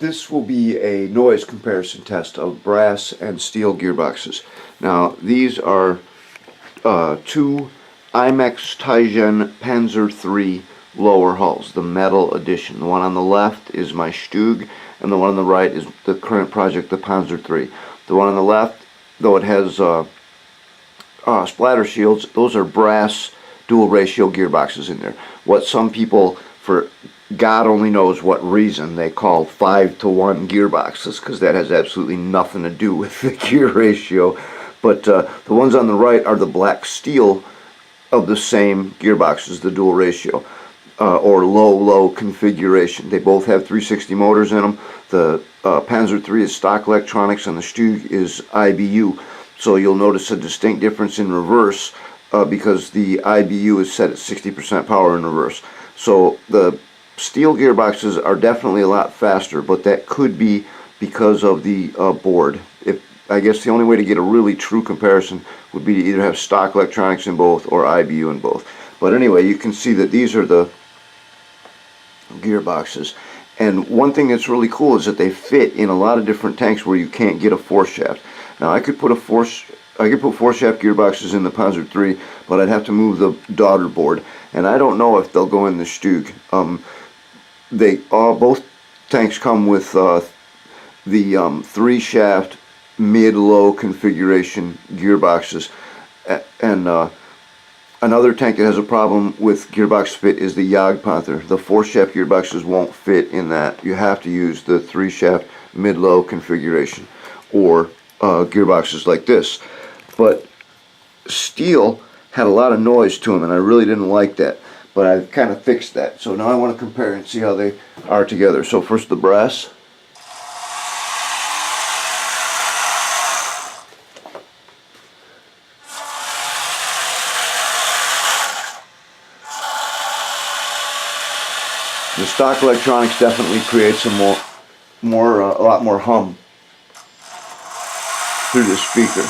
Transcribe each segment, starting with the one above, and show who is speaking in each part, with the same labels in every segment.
Speaker 1: This will be a noise comparison test of brass and steel gearboxes. Now, these are two IMEX Tijen Panzer III lower hulls, the metal edition. The one on the left is my Stug, and the one on the right is the current project, the Panzer III. The one on the left, though it has splatter shields, those are brass dual ratio gearboxes in there. What some people, for God only knows what reason, they call 5-to-1 gearboxes, because that has absolutely nothing to do with the gear ratio. But the ones on the right are the black steel of the same gearboxes, the dual ratio, or low configuration. They both have 360 motors in them. The Panzer III is stock electronics, and the Stug is IBU. So you'll notice a distinct difference in reverse because the IBU is set at 60% power in reverse. So the steel gearboxes are definitely a lot faster, but that could be because of the board. I guess the only way to get a really true comparison would be to either have stock electronics in both or IBU in both. But anyway, you can see that these are the gearboxes. And one thing that's really cool is that they fit in a lot of different tanks where you can't get a force shaft. Now, I could put four shaft gearboxes in the Panzer III, but I'd have to move the daughter board, and I don't know if they'll go in the Stug. Both tanks come with the 3-shaft mid-low configuration gearboxes, and another tank that has a problem with gearbox fit is the Jagdpanther. The 4-shaft gearboxes won't fit in that. You have to use the 3-shaft mid-low configuration, or gearboxes like this. But steel had a lot of noise to them, and I really didn't like that, but I've kind of fixed that. So now I want to compare and see how they are together. So first the brass. The stock electronics definitely creates a lot more hum through the speaker.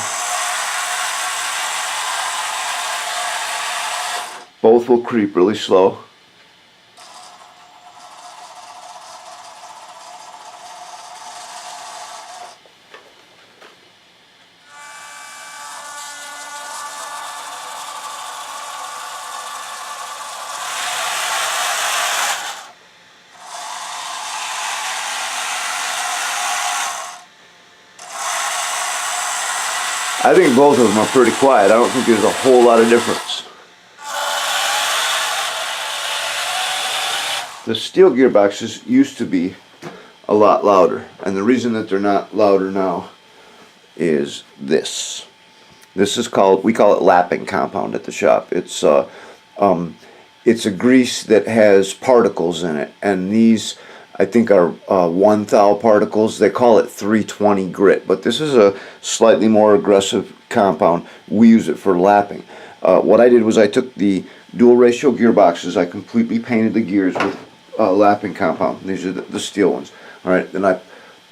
Speaker 1: Both will creep really slow. I think both of them are pretty quiet. I don't think there's a whole lot of difference. The steel gearboxes used to be a lot louder, and the reason that they're not louder now is this. This is we call it lapping compound at the shop. It's a grease that has particles in it, and these I think are 1-thou particles. They call it 320 grit, but this is a slightly more aggressive compound. We use it for lapping. What I did was I took the dual ratio gearboxes, I completely painted the gears with lapping compound. These are the steel ones. All right, then I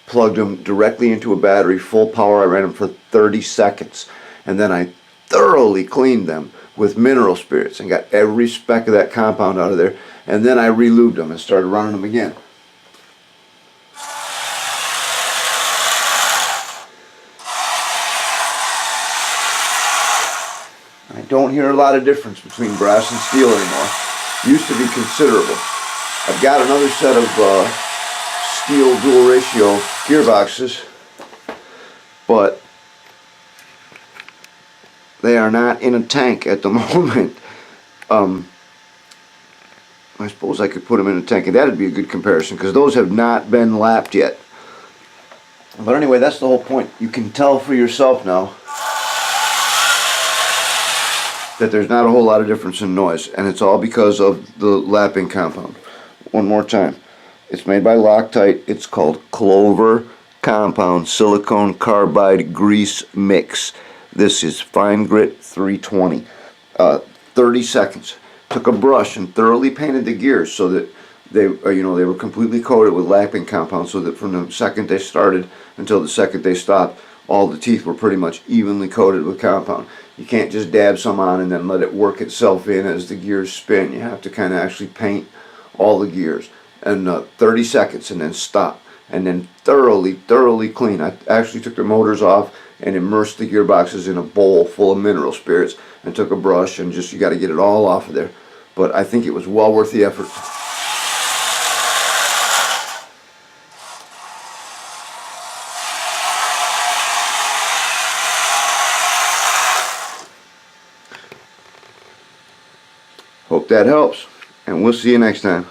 Speaker 1: plugged them directly into a battery, full power. I ran them for 30 seconds, and then I thoroughly cleaned them with mineral spirits and got every speck of that compound out of there, and then I re-lubed them and started running them again. I don't hear a lot of difference between brass and steel anymore. Used to be considerable. I've got another set of steel dual ratio gearboxes, but they are not in a tank at the moment. I suppose I could put them in a tank, and that would be a good comparison, because those have not been lapped yet. But anyway, that's the whole point. You can tell for yourself now that there's not a whole lot of difference in noise, and it's all because of the lapping compound. One more time. It's made by Loctite. It's called Clover Compound Silicone Carbide Grease Mix. This is fine grit 320. 30 seconds. Took a brush and thoroughly painted the gears so that they were completely coated with lapping compound, so that from the second they started until the second they stopped, all the teeth were pretty much evenly coated with compound. You can't just dab some on and then let it work itself in as the gears spin. You have to kind of actually paint all the gears. And 30 seconds and then stop. and then thoroughly clean. I actually took the motors off and immersed the gearboxes in a bowl full of mineral spirits and took a brush and just, you got to get it all off of there. But I think it was well worth the effort. Hope that helps, and we'll see you next time.